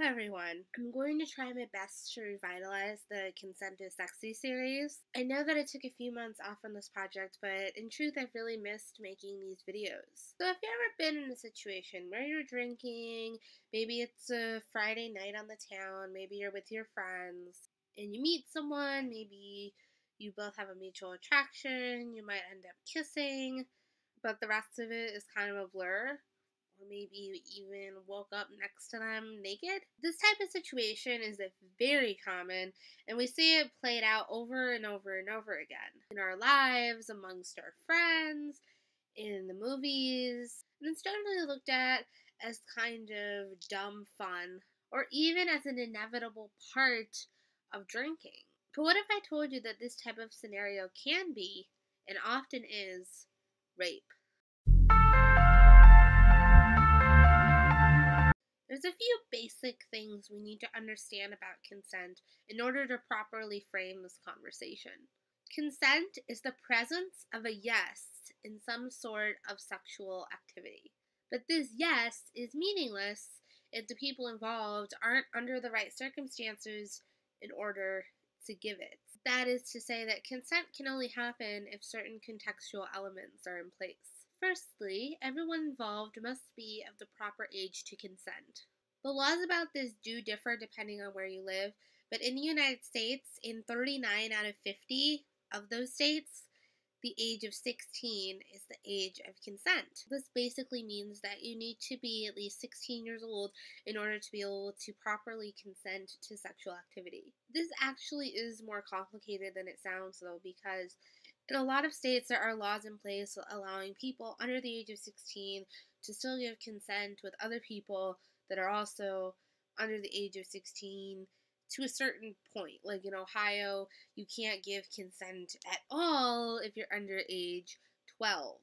everyone. I'm going to try my best to revitalize the Consent is Sexy series. I know that it took a few months off from this project, but in truth, I've really missed making these videos. So if you've ever been in a situation where you're drinking, maybe it's a Friday night on the town, maybe you're with your friends, and you meet someone, maybe you both have a mutual attraction, you might end up kissing, but the rest of it is kind of a blur. Or maybe you even woke up next to them naked. This type of situation is very common, and we see it played out over and over and over again in our lives, amongst our friends, in the movies, and it's generally looked at as kind of dumb fun, or even as an inevitable part of drinking. But what if I told you that this type of scenario can be, and often is, rape? There's a few basic things we need to understand about consent in order to properly frame this conversation. Consent is the presence of a yes in some sort of sexual activity. But this yes is meaningless if the people involved aren't under the right circumstances in order to give it. That is to say that consent can only happen if certain contextual elements are in place. Firstly, everyone involved must be of the proper age to consent. The laws about this do differ depending on where you live, but in the United States, in 39 out of 50 of those states, the age of 16 is the age of consent. This basically means that you need to be at least 16 years old in order to be able to properly consent to sexual activity. This actually is more complicated than it sounds, though, because in a lot of states, there are laws in place allowing people under the age of 16 to still give consent with other people that are also under the age of 16 to a certain point. Like in Ohio, you can't give consent at all if you're under age 12.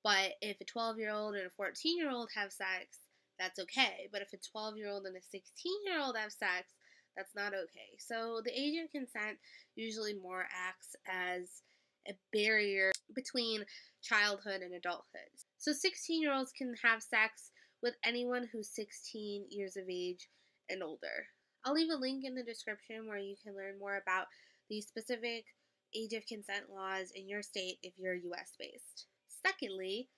But if a 12-year-old and a 14-year-old have sex, that's okay. But if a 12-year-old and a 16-year-old have sex, that's not okay. So the age of consent usually more acts as a barrier between childhood and adulthood. So 16-year-olds can have sex with anyone who's 16 years of age and older. I'll leave a link in the description where you can learn more about the specific age of consent laws in your state if you're US based. Secondly,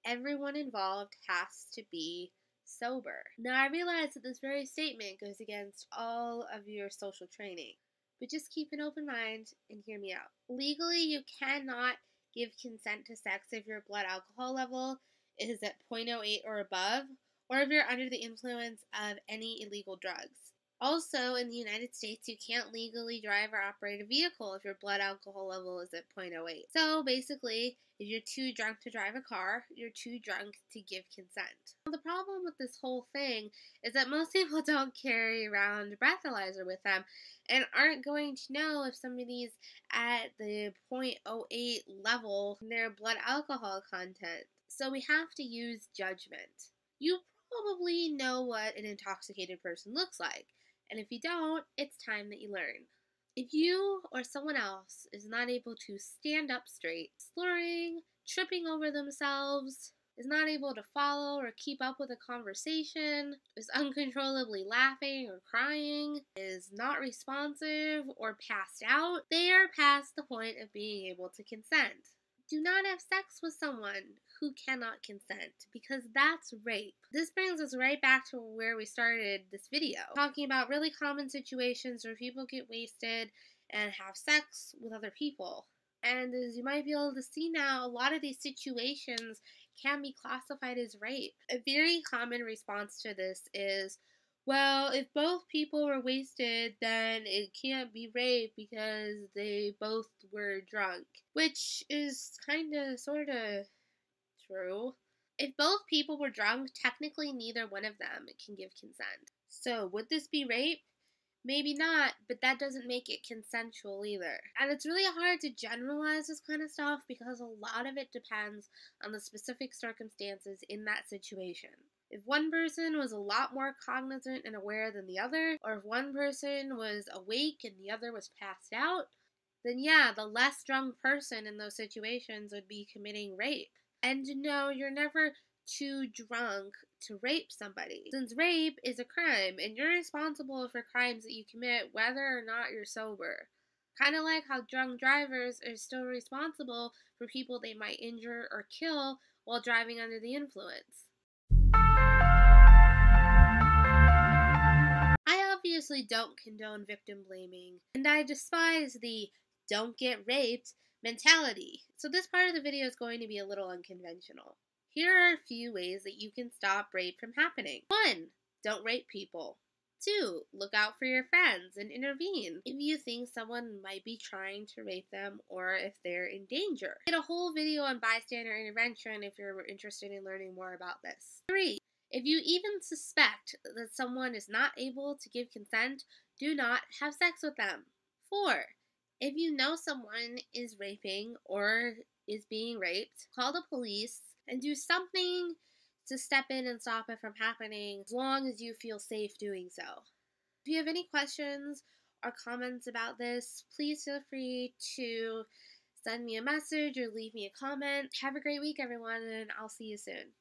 everyone involved has to be sober. Now, I realize that this very statement goes against all of your social training, but just keep an open mind and hear me out. Legally, you cannot give consent to sex if your blood alcohol level is at 0.08 or above, or if you're under the influence of any illegal drugs. Also, in the United States, you can't legally drive or operate a vehicle if your blood alcohol level is at 0.08. So basically, if you're too drunk to drive a car, you're too drunk to give consent. The problem with this whole thing is that most people don't carry around a breathalyzer with them and aren't going to know if somebody's at the 0.08 level in their blood alcohol content. So we have to use judgment. You probably know what an intoxicated person looks like. And if you don't, it's time that you learn. If you or someone else is not able to stand up straight, slurring, tripping over themselves, is not able to follow or keep up with a conversation, is uncontrollably laughing or crying, is not responsive or passed out, they are past the point of being able to consent. Do not have sex with someone who cannot consent, because that's rape. This brings us right back to where we started this video, talking about really common situations where people get wasted and have sex with other people. And as you might be able to see now, a lot of these situations can be classified as rape. A very common response to this is, well, if both people were wasted, then it can't be rape because they both were drunk. Which is sort of true. If both people were drunk, technically neither one of them can give consent. So, would this be rape? Maybe not, but that doesn't make it consensual either. And it's really hard to generalize this kind of stuff because a lot of it depends on the specific circumstances in that situation. If one person was a lot more cognizant and aware than the other, or if one person was awake and the other was passed out, then yeah, the less drunk person in those situations would be committing rape. And no, you're never too drunk to rape somebody, since rape is a crime and you're responsible for crimes that you commit whether or not you're sober. Kind of like how drunk drivers are still responsible for people they might injure or kill while driving under the influence. I obviously don't condone victim blaming, and I despise the don't get raped mentality, so this part of the video is going to be a little unconventional. Here are a few ways that you can stop rape from happening. 1. Don't rape people. 2. Look out for your friends and intervene if you think someone might be trying to rape them or if they're in danger. I did a whole video on bystander intervention if you're interested in learning more about this. 3. If you even suspect that someone is not able to give consent, do not have sex with them. 4. If you know someone is raping or is being raped, call the police and do something to step in and stop it from happening as long as you feel safe doing so. If you have any questions or comments about this, please feel free to send me a message or leave me a comment. Have a great week, everyone, and I'll see you soon.